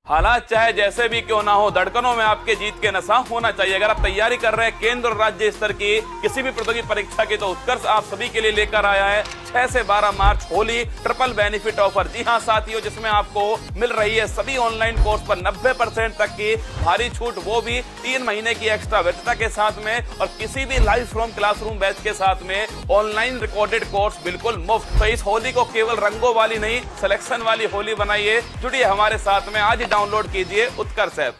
हालात चाहे जैसे भी क्यों ना हो, धड़कनों में आपके जीत के नशा होना चाहिए। अगर आप तैयारी कर रहे हैं केंद्र और राज्य स्तर की किसी भी प्रतियोगी परीक्षा की, तो उत्कर्ष आप सभी के लिए लेकर आया है 6 से 12 मार्च होली ट्रिपल बेनिफिट ऑफर। जी हां साथियों, जिसमें आपको मिल रही है सभी ऑनलाइन कोर्स पर 90% तक की भारी छूट, वो भी 3 महीने की एक्स्ट्रा वैधता के साथ में, और किसी भी लाइव फ्रॉम क्लासरूम बैच के साथ में ऑनलाइन रिकॉर्डेड कोर्स बिल्कुल मुफ्त। तो इस होली को केवल रंगों वाली नहीं, सिलेक्शन वाली होली बनाइए। जुड़िए हमारे साथ में, आज डाउनलोड कीजिए उत्कर्ष ऐप।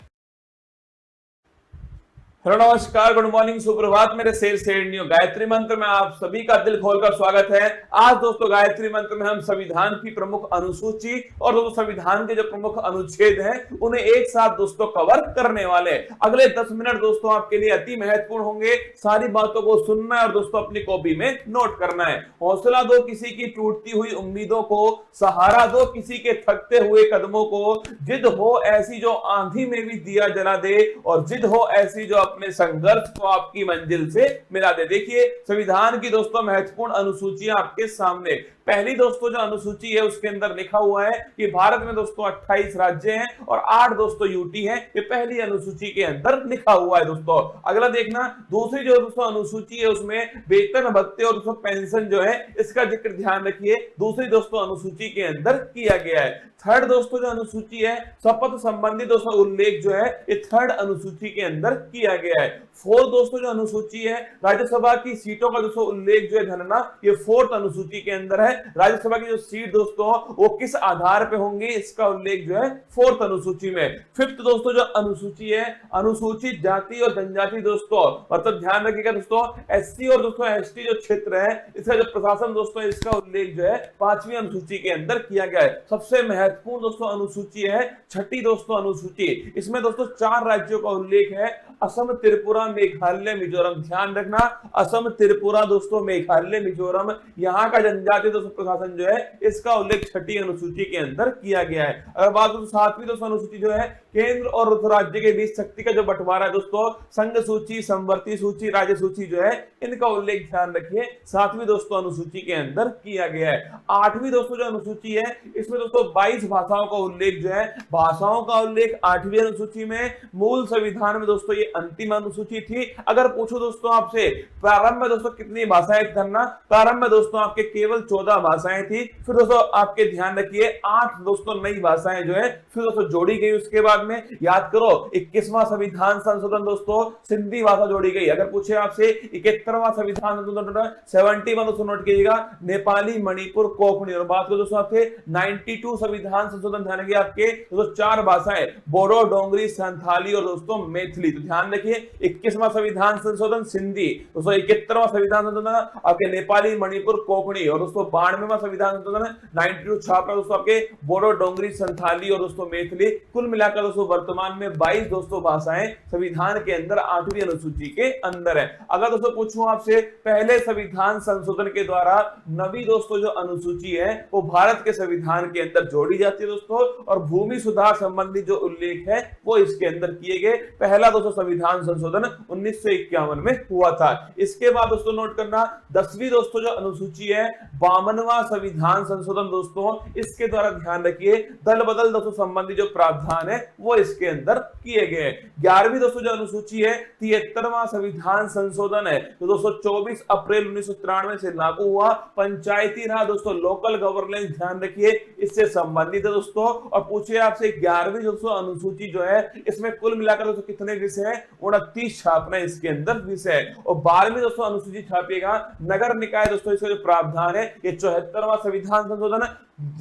हेलो नमस्कार, गुड मॉर्निंग, सुप्रभात मेरे शेर शेरनियों। गायत्री मंत्र में आप सभी का दिल खोलकर स्वागत है। आज दोस्तों गायत्री मंत्र में हम संविधान की प्रमुख अनुसूची और दोस्तों संविधान के जो प्रमुख अनुच्छेद हैं उन्हें एक साथ दोस्तों कवर करने वाले। अगले 10 मिनट दोस्तों आपके लिए अति महत्वपूर्ण होंगे। सारी बातों को सुनना है और दोस्तों अपनी कॉपी में नोट करना है। हौसला दो किसी की टूटती हुई उम्मीदों को, सहारा दो किसी के थकते हुए कदमों को, जिद हो ऐसी जो आंधी में भी दिया जला दे, और जिद हो ऐसी जो अपने संघर्ष को आपकी मंजिल से मिला दे। देखिए संविधान की दोस्तों महत्वपूर्ण अनुसूचियां आपके सामने। पहली दोस्तों जो अनुसूची है उसके अंदर लिखा हुआ है कि भारत में दोस्तों 28 राज्य हैं और 8 दोस्तों यूटी हैं। ये पहली अनुसूची के अंदर लिखा हुआ है दोस्तों। अगला देखना, दूसरी जो दोस्तों अनुसूची है उसमें वेतन भत्ते और दोस्तों पेंशन जो है इसका जिक्र ध्यान रखिए, दूसरी दोस्तों अनुसूची के अंदर किया गया है। थर्ड दोस्तों जो अनुसूची है शपथ संबंधी दोस्तों उल्लेख जो है ये थर्ड अनुसूची के अंदर किया गया है। फोर्थ दोस्तों जो अनुसूची है राज्यसभा की सीटों का दोस्तों उल्लेख जो है धनना, ये फोर्थ अनुसूची के अंदर है। राज्यसभा की जो सीट दोस्तों वो किस आधार पे होंगी, इसका उल्लेख जो है फोर्थ अनुसूची में। फिफ्थ दोस्तों जो अनुसूची है अनुसूचित जाति और जनजाति दोस्तों, मतलब ध्यान रखिएगा दोस्तों एससी और दोस्तों एसटी जो क्षेत्र है इसका जो प्रशासन दोस्तों इसका उल्लेख जो है 5वीं अनुसूची के अंदर किया गया है। सबसे महत्वपूर्ण दोस्तों अनुसूची है छठी दोस्तों अनुसूची। इसमें दोस्तों 4 राज्यों का उल्लेख है, असम, त्रिपुरा, मेघालय, मिजोरम। ध्यान रखना असम, त्रिपुरा दोस्तों, मेघालय, मिजोरम, यहाँ का जनजातीय दोस्तों प्रशासन जो है इसका उल्लेख छठी अनुसूची के अंदर किया गया है। अगर बात करें 7वीं दोस्तों अनुसूची जो है केंद्र और राज्य के बीच शक्ति का जो बंटवारा है दोस्तों, संघ सूची, समवर्ती सूची, राज्य सूची जो है इनका उल्लेख ध्यान रखिए 7वीं दोस्तों अनुसूची के अंदर किया गया है। 8वीं दोस्तों जो अनुसूची है इसमें दोस्तों 22 भाषाओं का उल्लेख जो है, भाषाओं का उल्लेख 8वीं अनुसूची में। मूल संविधान में दोस्तों ये अंतिम अनुसूची थी। अगर पूछो दोस्तों आपसे प्रारंभ में दोस्तों कितनी भाषाएं करना, प्रारंभ में दोस्तों आपके केवल 14 भाषाएं थी। फिर दोस्तों आपके ध्यान रखिए 8 दोस्तों नई भाषाएं जो है फिर दोस्तों जोड़ी गई। उसके बाद में याद करो 21वां संविधान संशोधन दोस्तों सिंधी भाषा जोड़ी गई। अगर पूछे आपसे 71वां संविधान संशोधन 71 दोस्तों नोट कीजिएगा, नेपाली, मणिपुर, कोंकणी। और बात करो दोस्तों आपके 92 संविधान संशोधन ध्यान रखिए आपके दोस्तों 4 भाषाएं बोडो, डोंगरी, संथाली और दोस्तों मैथिली। तो ध्यान रखिए 21वां संविधान संशोधन सिंधी दोस्तों, 71वां संविधान संशोधन आपके नेपाली, मणिपुर, कोंकणी, और दोस्तों 92वां संविधान संशोधन 92 छापा दोस्तों आपके बोडो, डोंगरी, संथाली और दोस्तों मैथिली। कुल मिलाकर दोस्तों वर्तमान में 22 दोस्तों भाषाएं संविधान के अंदर 8वीं अनुसूची के अंदर है। अगर दोस्तों पूछूं आपसे पहले संविधान संशोधन के द्वारा 9वीं दोस्तों जो अनुसूची है वो भारत के संविधान के अंदर जोड़ी जाती है दोस्तों, और भूमि सुधार संबंधी जो उल्लेख है वो इसके अंदर किए गए। पहला दोस्तों संविधान संशोधन 1951 में हुआ था। इसके बाद दोस्तों नोट करना 10वीं दोस्तों जो अनुसूची है 52वां संविधान संशोधन दोस्तों, इसके द्वारा ध्यान रखिए दल बदल दोस्तों संबंधी जो प्रावधान है वो इसके अंदर किए गए। 11वीं दोस्तों जो अनुसूची है 73वां संविधान संशोधन है तो दोस्तों 24 अप्रैल 1993 से लागू हुआ। पंचायती राज दोस्तों लोकल गवर्नेंस ध्यान रखिए इससे संबंधित है दोस्तों। और पूछे आपसे 11वीं दोस्तों अनुसूची जो है इसमें कुल मिलाकर दोस्तों कितने विषय है, 29 छापना इसके अंदर विषय है। और 12वीं दोस्तों अनुसूची छापिएगा नगर निकाय दोस्तों, इसका जो प्रावधान है ये 74वां संविधान संशोधन।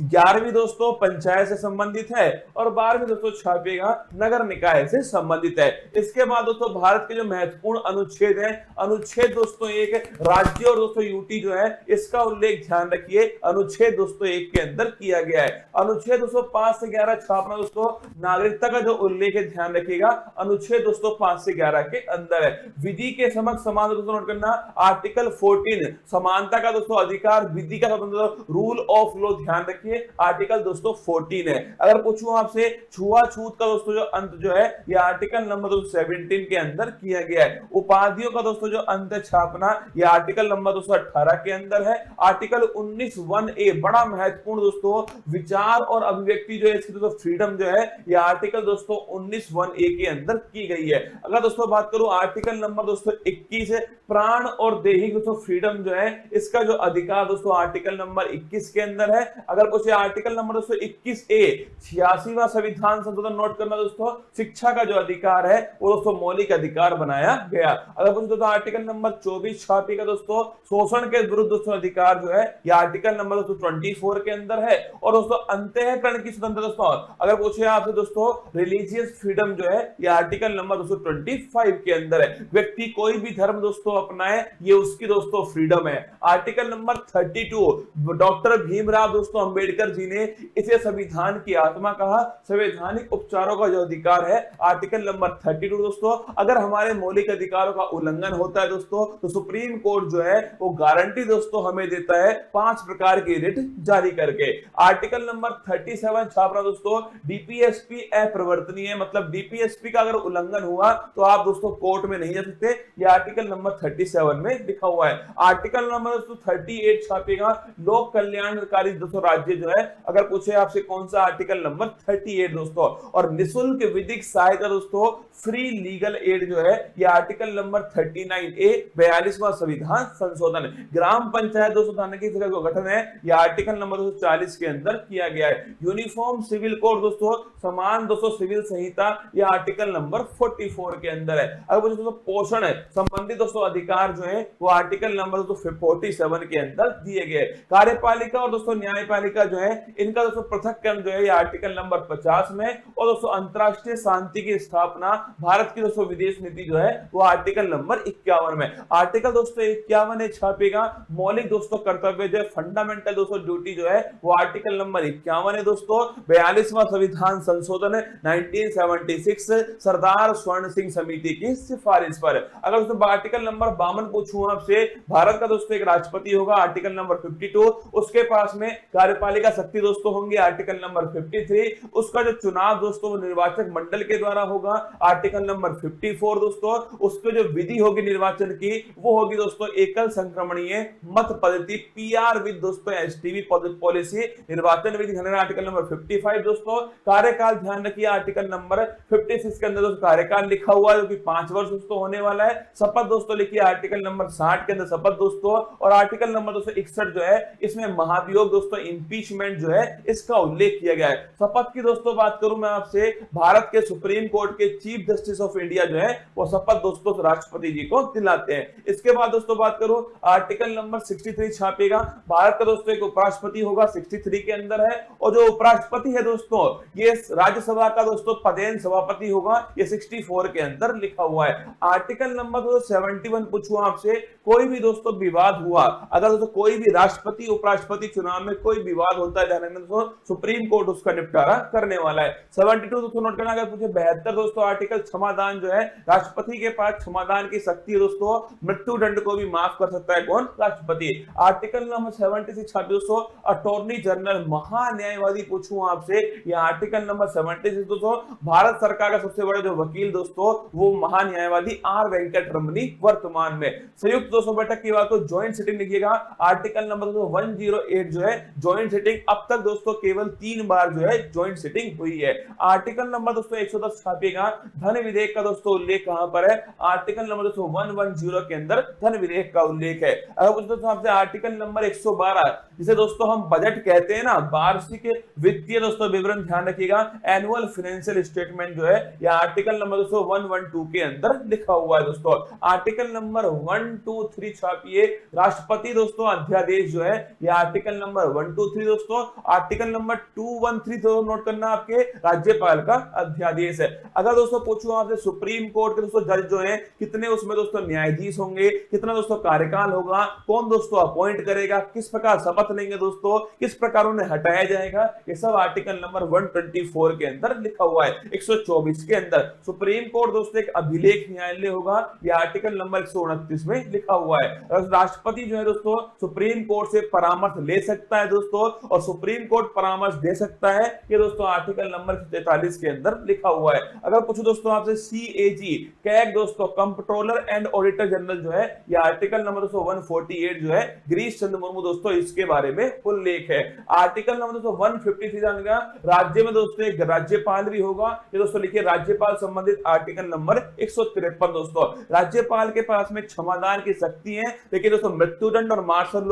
11वीं दोस्तों पंचायत से संबंधित है और 12वीं दोस्तों छापिएगा नगर निकाय से संबंधित है। इसके बाद दोस्तों भारत के जो महत्वपूर्ण अनुच्छेद है, अनुच्छेद दोस्तों 1 राज्य और दोस्तों यूटी जो है इसका उल्लेख ध्यान रखिए अनुच्छेद दोस्तों 1 के अंदर किया गया है। अनुच्छेद दोस्तों 5 से 11 छापना दोस्तों नागरिकता का जो उल्लेख है ध्यान रखिएगा अनुच्छेद दोस्तों 5 से 11 के अंदर है। विधि के समक्ष समान दोस्तों नोट करना आर्टिकल 14 समानता का दोस्तों अधिकार, विधि का स्वतंत्रता, रूल ऑफ लॉ ध्यान ध्यान रखिए आर्टिकल दोस्तों 14 है। अगर पूछूं आपसे छुआछूत का दोस्तों जो अंत जो है ये आर्टिकल नंबर 17 के अंदर किया गया है। उपाधियों का दोस्तों जो अंत छापना ये आर्टिकल नंबर 218 के अंदर है। आर्टिकल 19(1)(a) बड़ा महत्वपूर्ण दोस्तों विचार और अभिव्यक्ति जो है इसकी दोस्तों फ्रीडम जो है ये आर्टिकल दोस्तों 19(1)(a) के अंदर की गई है। अगर दोस्तों बात करूं आर्टिकल नंबर दोस्तों 21 है प्राण और दैहिक दोस्तों फ्रीडम जो है इसका जो अधिकार दोस्तों आर्टिकल नंबर 21 के अंदर है। अगर पूछे आर्टिकल नंबर दोस्तों 21(a) 86वां संविधान संशोधन नोट करना दोस्तों शिक्षा का जो अधिकार है वो दोस्तों मौलिक अधिकार बनाया गया। अगर पूछे दोस्तों आर्टिकल नंबर 24 छापी का दोस्तों शोषण के विरुद्ध दोस्तों अधिकार जो है ये आर्टिकल नंबर दोस्तों 24 के अंदर है। और दोस्तों अंतःकरण की स्वतंत्रता दोस्तों अगर पूछे आपसे दोस्तों रिलीजियस फ्रीडम जो है ये आर्टिकल नंबर दोस्तों 25 के अंदर है। व्यक्ति कोई भी धर्म दोस्तों अपनाए ये उसकी दोस्तों फ्रीडम है। आर्टिकल नंबर 32 डॉक्टर भीमराव दोस्तों अंबेडकर जी ने इसे संविधान की आत्मा कहा। संवैधानिक उपचारों का जो अधिकार है आर्टिकल नंबर 32 दोस्तों अगर हमारे मौलिक अधिकारों का उल्लंघन होता है दोस्तों तो सुप्रीम कोर्ट जो है वो गारंटी दोस्तों हमें देता है 5 प्रकार की रिट जारी करके। आर्टिकल नंबर 37 छापना दोस्तों डीपीएसपी अप्रवर्तनीय मतलब डीपीएसपी का अगर उल्लंघन हुआ तो आप दोस्तों कोर्ट में नहीं जा सकते। ये आर्टिकल नंबर 37 में लिखा हुआ है। आर्टिकल नंबर दोस्तों 38 छापेगा लोक कल्याणकारी दोस्तों राज्य जो है अगर पूछे आपसे कौन सा आर्टिकल नंबर 38 दोस्तों। और निःशुल्क विधिक सहायता दोस्तों फ्री लीगल एड जो है ये आर्टिकल नंबर 39A 42वां संविधान संशोधन। ग्राम पंचायत दोस्तों थाने की जगह गठन है ये आर्टिकल नंबर 240 के अंदर किया गया है। यूनिफॉर्म सिविल कोड दोस्तों समान दोस्तों सिविल संहिता ये आर्टिकल नंबर 44 के अंदर है। अगर दोस्तों पोषण है संबंधित दोस्तों अधिकार जो है वो आर्टिकल नंबर 47 के अंदर दिए गए। कार्यपालिका और दोस्तों न्यायपालिका जो है इनका दोस्तों पृथक्करण जो है ये आर्टिकल नंबर 50 में। और दोस्तों अंतरराष्ट्रीय शांति की स्थापना भारत की दोस्तों विदेश नीति जो है वो आर्टिकल नंबर 51 में। आर्टिकल दोस्तों 51 छापेगा मौलिक दोस्तों कर्तव्य जो है फंडामेंटल दोस्तों ड्यूटी जो है वो आर्टिकल नंबर 51 है दोस्तों। 42वां संविधान संशोधन 1976 सरदार स्वर्ण सिंह समिति की सिफारिश पर। अगर दोस्तों आर्टिकल नंबर 52 पूछूं आपसे भारत का दोस्तों एक राष्ट्रपति होगा आर्टिकल नंबर 52 उसके पास में कार्यपालिका शक्ति दोस्तों होंगे आर्टिकल नंबर 53 उसका जो चुनाव दोस्तों निर्वाचक मंडल के द्वारा होगा आर्टिकल नंबर 54 दोस्तों। उसके जो विधि होगी निर्वाचन की वो होगी दोस्तों एकल संक्रमणीय मत पद्धति पीआर विद दोस्तों एसटीवी पॉलिसी निर्वाचन विधि आर्टिकल नंबर 55 दोस्तों। कार्यकाल ध्यान रखिए आर्टिकल नंबर 56 के अंदर दोस्तों कार्यकाल लिखा हुआ है जो कि 5 वर्ष दोस्तों होने वाला है। शपथ दोस्तों लिखिए आर्टिकल नंबर 60 के अंदर शपथ दोस्तों। और आर्टिकल नंबर 261 जो है इसमें महाभियोग दोस्तों इंपीचमेंट जो है इसका उल्लेख किया गया है। शपथ की दोस्तों बात करूं मैं आपसे भारत के सुप्रीम कोर्ट के चीफ जस्टिस ऑफ इंडिया जो है वो शपथ दोस्तों राष्ट्रपति जी को दिलाते हैं। इसके बाद दोस्तों बात करूं आर्टिकल नंबर 63 छापेगा भारत का दोस्तों एक उपराष्ट्रपति होगा 63 के अंदर है। और जो उपराष्ट्रपति है दोस्तों ये राज्यसभा का दोस्तों पदेन सभापति होगा ये 64 के अंदर लिखा हुआ है। आर्टिकल नंबर 71 पूछूं आपसे कोई भी दोस्तों विवाद हुआ अगर दोस्तों कोई भी राष्ट्रपति उपराष्ट्रपति चुनाव में कोई विवाद होता है दोस्तों सुप्रीम कोर्ट उसका निपटारा करने वाला है। 72 दोस्तों नोट करना। अगर पूछे 72 दोस्तों आर्टिकल क्षमादान जो है राष्ट्रपति के पास क्षमादान की शक्ति है दोस्तों मृत्यु दंड को भी माफ कर सकता है कौन राष्ट्रपति। आर्टिकल नंबर 76 दोस्तों अटॉर्नी जनरल महान्यायवादी पूछूं आपसे ये आर्टिकल नंबर 76 दोस्तों भारत सरकार का सबसे बड़ा जो वकील दोस्तों वो महान्यायवादी आर वेंकट रमनी वर्तमान में। संयुक्त दोस्तों बैठक की बात तो ज्वाइंट सिटिंग लिखिएगा आर्टिकल नंबर 108 जो है ज्वाइंट सिटिंग अब तक दोस्तों केवल 3 बार जो है ज्वाइंट सिटिंग हुई है। आर्टिकल नंबर दोस्तों 110 छापेगा धन विधेयक का दोस्तों उल्लेख कहां पर है आर्टिकल नंबर 110 के अंदर धन विधेयक का उल्लेख है। अगर दोस्तों आपसे आर्टिकल नंबर 112 जिसे दोस्तों हम बजट कहते हैं ना वार्षिक वित्तीय दोस्तों विवरण ध्यान रखिएगा एनुअल फाइनेंशियल स्टेटमेंट जो है यह आर्टिकल नंबर दोस्तों 112 के अंदर लिखा हुआ है दोस्तों। आर्टिकल नंबर 123 छापिए राष्ट्रपति दोस्तों अध्यादेश जो है यह आर्टिकल नंबर 123 दोस्तों। आर्टिकल नंबर 213 तो नोट करना आपके राज्यपाल का अध्यादेश है। अगर दोस्तों पूछूं आपसे सुप्रीम कोर्ट के दोस्तों जज जो है कितने उसमें दोस्तों न्यायाधीश होंगे कितना दोस्तों कार्यकाल होगा कौन दोस्तों अपॉइंट करेगा किस प्रकार शपथ लेंगे दोस्तों किस प्रकार उन्हें हटाया जाएगा ये सब आर्टिकल नंबर 124 के अंदर लिखा हुआ है। 124 के अंदर सुप्रीम कोर्ट दोस्तों एक अभिलेख न्यायालय होगा यह आर्टिकल नंबर 129 में लिखा हुआ है। राष्ट्रपति जो है दोस्तों सुप्रीम कोर्ट से परामर्श ले सकता है दोस्तों दोस्तों और सुप्रीम कोर्ट परामर्श दे सकता है, ये दोस्तों आर्टिकल नंबर 43 के अंदर लिखा हुआ है। अगर पूछो दोस्तों आपसे CAG कैग दोस्तों कंट्रोलर एंड ऑडिटर जनरल जो है, ये आर्टिकल नंबर दोस्तों 148 जो है गिरीश चंद्र मुर्मू दोस्तों इसके बारे में उल्लेख है। आर्टिकल नंबर दोस्तों 153 जानेगा राज्य में दोस्तों एक राज्यपाल भी होगा, ये दोस्तों लिखिए राज्यपाल संबंधित आर्टिकल नंबर 153 दोस्तों। राज्यपाल के पास में क्षमादान की शक्ति है, लेकिन दोस्तों मृत्युदंड और मार्शल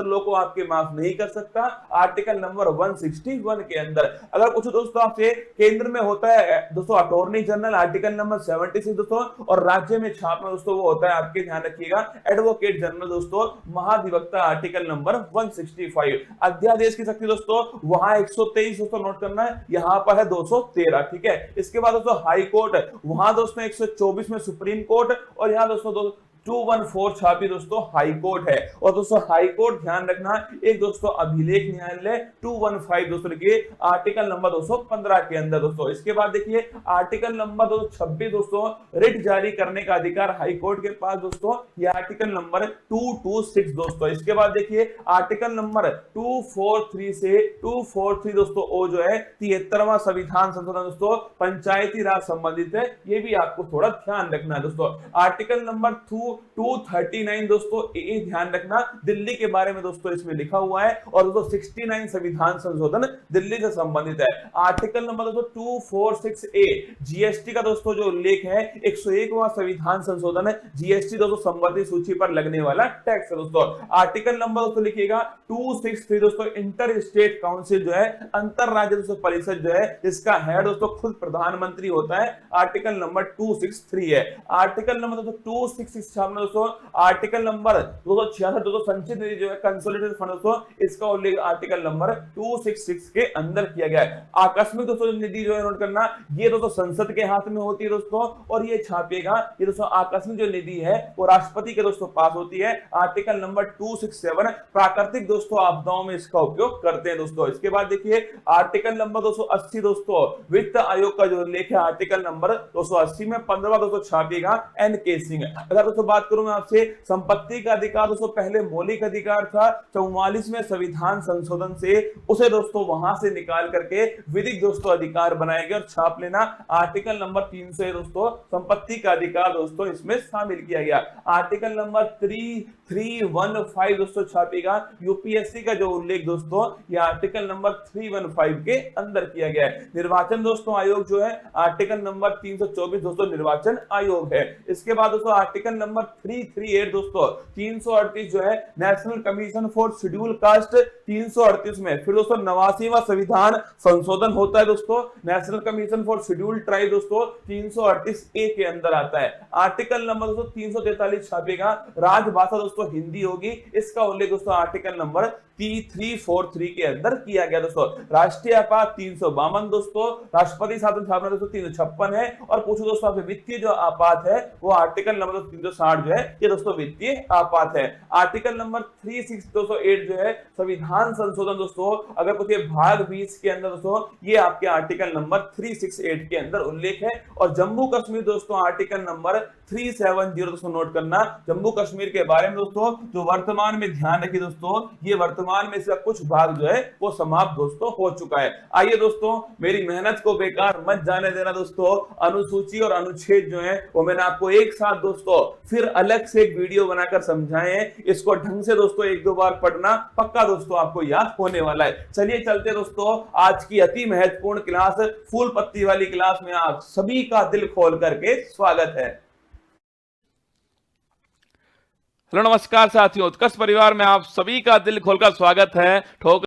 लॉ को आपके माफ नहीं कर सकता, आर्टिकल नंबर 161 के अंदर। अगर कुछ दोस्तों आपसे केंद्र में होता है दोस्तों अटॉर्नी जनरल, आर्टिकल नंबर 76 दोस्तों, और राज्य में छापना दोस्तों वो होता है आपके ध्यान रखिएगा एडवोकेट जनरल दोस्तों, महाधिवक्ता आर्टिकल नंबर 165। अध्यादेश की शक्ति दोस्तों वहां 123 दोस्तों नोट करना है, यहां पर है 213, ठीक है। इसके बाद दोस्तों हाई कोर्ट, वहां दोस्तों 124 में सुप्रीम कोर्ट, और यहां दोस्तों 214 छापी दोस्तों हाई कोर्ट है। और दोस्तों हाई कोर्ट ध्यान रखना एक दोस्तों अभिलेख न्यायालय 215 दोस्तों लिखिए आर्टिकल नंबर 215 के अंदर दोस्तों। इसके बाद देखिए आर्टिकल नंबर 226 दोस्तों रिट जारी करने का अधिकार हाई कोर्ट के पास दोस्तों, ये आर्टिकल नंबर 226 दोस्तों। इसके बाद देखिए आर्टिकल नंबर 243 से 243 दोस्तों ओ जो है 73वां संविधान संशोधन दोस्तों पंचायती राज संबंधित है, ये भी आपको थोड़ा ध्यान रखना है दोस्तों। आर्टिकल नंबर 239 दोस्तों ये ध्यान रखना दिल्ली के बारे में दोस्तों इसमें लिखा हुआ है, और दोस्तों 69 संविधान संशोधन दिल्ली से संबंधित है। आर्टिकल नंबर दोस्तों 246A जीएसटी का दोस्तों जो उल्लेख है 101वां संविधान संशोधन है, जीएसटी दोस्तों संबंधित सूची पर लगने वाला टैक्स है दोस्तों। आर्टिकल नंबर दोस्तों लिखिएगा 263 दोस्तों इंटर स्टेट काउंसिल जो है अंतर राज्य दोस्तों परिषद जो है, इसका हेड दोस्तों खुद प्रधानमंत्री होता है, आर्टिकल नंबर 263 है। आर्टिकल नंबर दोस्तों 266 दोस्तों आर्टिकल नंबर 266 दोस्तों संचित निधि जो है कंसोलिडेटेड फंड दोस्तों, इसका उल्लेख आर्टिकल नंबर 266 के अंदर किया गया है। आकस्मिक दोस्तों निधि जो है नोट करना, ये दोस्तों संसद के हाथ में होती है दोस्तों, और ये छापेगा ये दोस्तों आकस्मिक जो निधि है वो राष्ट्रपति के दोस्तों पास होती है, आर्टिकल नंबर 267 प्राकृतिक दोस्तों आपदाओं में इसका उपयोग करते हैं दोस्तों। इसके बाद देखिए आर्टिकल नंबर 280 दोस्तों वित्त आयोग का जो उल्लेख है आर्टिकल नंबर 280 में 15वां दोस्तों छापेगा एन.के. सिंह। अगर दोस्तों बात करूं मैं आपसे संपत्ति का अधिकार दोस्तों पहले मौलिक अधिकार था, 44वें संविधान संशोधन से उसे दोस्तों वहां से निकाल करके विधिक दोस्तों अधिकार बनाया गया, और छाप लेना आर्टिकल नंबर 300 दोस्तों संपत्ति का अधिकार दोस्तों इसमें शामिल किया गया। आर्टिकल नंबर 315 दोस्तों छापेगा यूपीएससी का जो उल्लेख दोस्तों ये आर्टिकल नंबर 315 के अंदर किया गया है। निर्वाचन दोस्तों आयोग जो है आर्टिकल नंबर 324 दोस्तों निर्वाचन आयोग है। इसके बाद दोस्तों आर्टिकल नंबर 338 दोस्तों 338 जो है national commission for schedule caste 338 में, फिर दोस्तों 89वां संविधान संशोधन होता है दोस्तों national commission for schedule tribe दोस्तों 338A के अंदर आता है। आर्टिकल नंबर दोस्तों 343 छापेगा राजभाषा दोस्तों हिंदी होगी, इसका उल्लेख दोस्तों आर्टिकल नंबर 343 के अंदर किया गया दोस्तों। राष्ट्रीय आपात 352 दोस्तों, राष्ट्रपति शासन स्थापना दोस्तों 356 है, और पूछो दोस्तों आपसे वित्तीय जो आपात है वो आर्टिकल नंबर 360 जो है ये दोस्तों वित्तीय आपात है। आर्टिकल नंबर 368 जो है संविधान संशोधन दोस्तों, अगर पूछिए भाग 20 के अंदर दोस्तों ये आपके आर्टिकल नंबर 368 के अंदर उल्लेख है। और जम्मू कश्मीर दोस्तों आर्टिकल नंबर 370 दोस्तों नोट करना, जम्मू कश्मीर के बारे में दोस्तों जो वर्तमान में ध्यान रखिए दोस्तों, ये वर्तमान में इसका कुछ भाग जो है वो समाप्त दोस्तों हो चुका है। आइए दोस्तों मेरी मेहनत को बेकार मत जाने देना दोस्तों, अनुसूची और अनुच्छेद जो है वो मैंने आपको एक साथ दोस्तों फिर अलग से एक वीडियो बनाकर समझाए हैं, इसको ढंग से दोस्तों एक दो बार पढ़ना, पक्का दोस्तों आपको याद होने वाला है। चलिए चलते दोस्तों आज की अति महत्वपूर्ण क्लास फूल पत्ती वाली क्लास में आप सभी का दिल खोल करके स्वागत है। हेलो नमस्कार साथियों, उत्कर्ष परिवार में आप सभी का दिल खोलकर स्वागत है। ठोकर